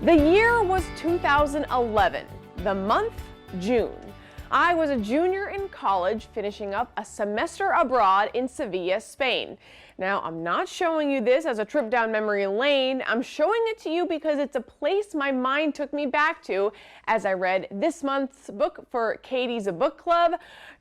The year was 2011, the month June. I was a junior in college finishing up a semester abroad in Sevilla, Spain. Now, I'm not showing you this as a trip down memory lane. I'm showing it to you because it's a place my mind took me back to as I read this month's book for Katie's Book Club,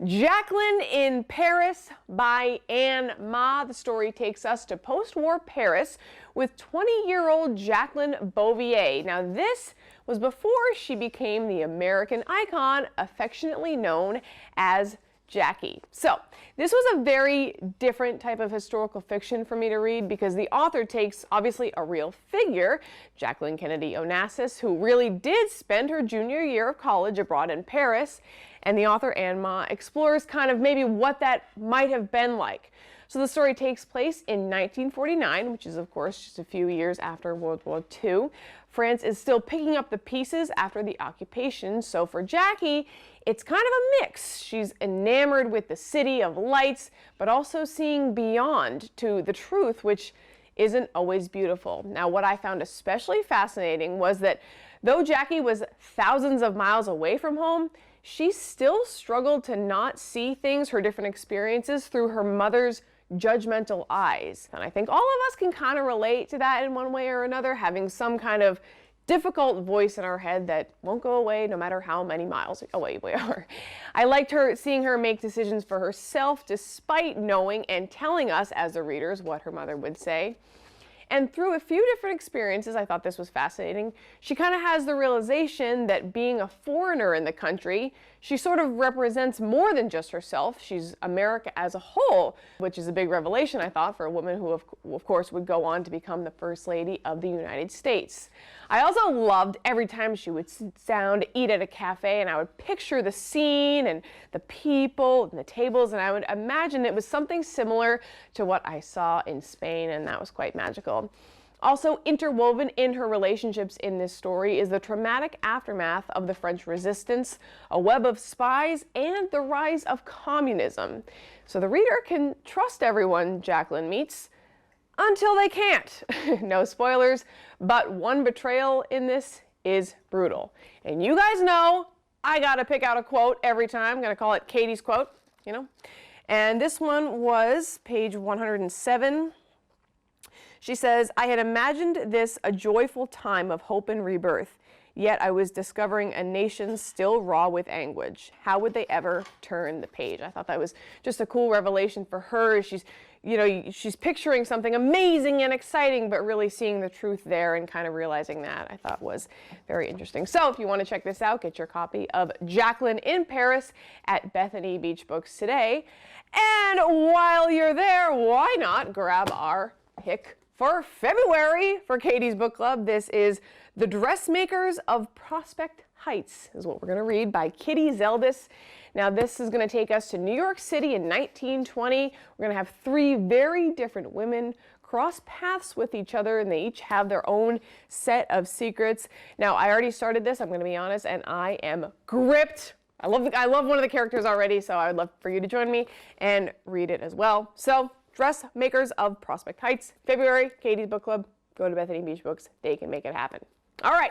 Jacqueline in Paris by Anne Ma. The story takes us to post-war Paris with 20-year-old Jacqueline Bouvier. Now, this was before she became the American icon affectionately known as Jackie. So this was a very different type of historical fiction for me to read because the author takes obviously a real figure, Jacqueline Kennedy Onassis, who really did spend her junior year of college abroad in Paris, and the author Anne Ma explores kind of maybe what that might have been like. So the story takes place in 1949, which is of course just a few years after World War II. France is still picking up the pieces after the occupation, so for Jackie, it's kind of a mix. She's enamored with the city of lights, but also seeing beyond to the truth, which isn't always beautiful. Now, what I found especially fascinating was that though Jackie was thousands of miles away from home, she still struggled to not see things, her different experiences, through her mother's judgmental eyes. And I think all of us can kind of relate to that in one way or another, having some kind of difficult voice in our head that won't go away no matter how many miles away we are. I liked seeing her make decisions for herself despite knowing and telling us as the readers what her mother would say. And through a few different experiences, I thought this was fascinating. She kind of has the realization that being a foreigner in the country, she sort of represents more than just herself. She's America as a whole, which is a big revelation, I thought, for a woman who, of course, would go on to become the First Lady of the United States. I also loved every time she would sit down to eat at a cafe, and I would picture the scene and the people and the tables, and I would imagine it was something similar to what I saw in Spain, and that was quite magical. Also interwoven in her relationships in this story is the traumatic aftermath of the French Resistance, a web of spies, and the rise of communism. So the reader can trust everyone Jacqueline meets until they can't. No spoilers, but one betrayal in this is brutal. And you guys know I gotta pick out a quote every time. I'm gonna call it Katie's quote, you know. And this one was page 107. She says, "I had imagined this a joyful time of hope and rebirth, yet I was discovering a nation still raw with anguish. How would they ever turn the page?" I thought that was just a cool revelation for her. She's picturing something amazing and exciting, but really seeing the truth there and kind of realizing that I thought was very interesting. So if you want to check this out, get your copy of Jacqueline in Paris at Bethany Beach Books today. And while you're there, why not grab our pick for February for Katie's Book Club? This is The Dressmakers of Prospect Heights, is what we're going to read by Kitty Zeldis. Now, this is going to take us to New York City in 1920. We're going to have three very different women cross paths with each other, and they each have their own set of secrets. Now, I already started this, I'm going to be honest, and I am gripped. I love one of the characters already, so I would love for you to join me and read it as well. So, Dressmakers of Prospect Heights, February, Katie's Book Club. Go to Bethany Beach Books. They can make it happen. All right.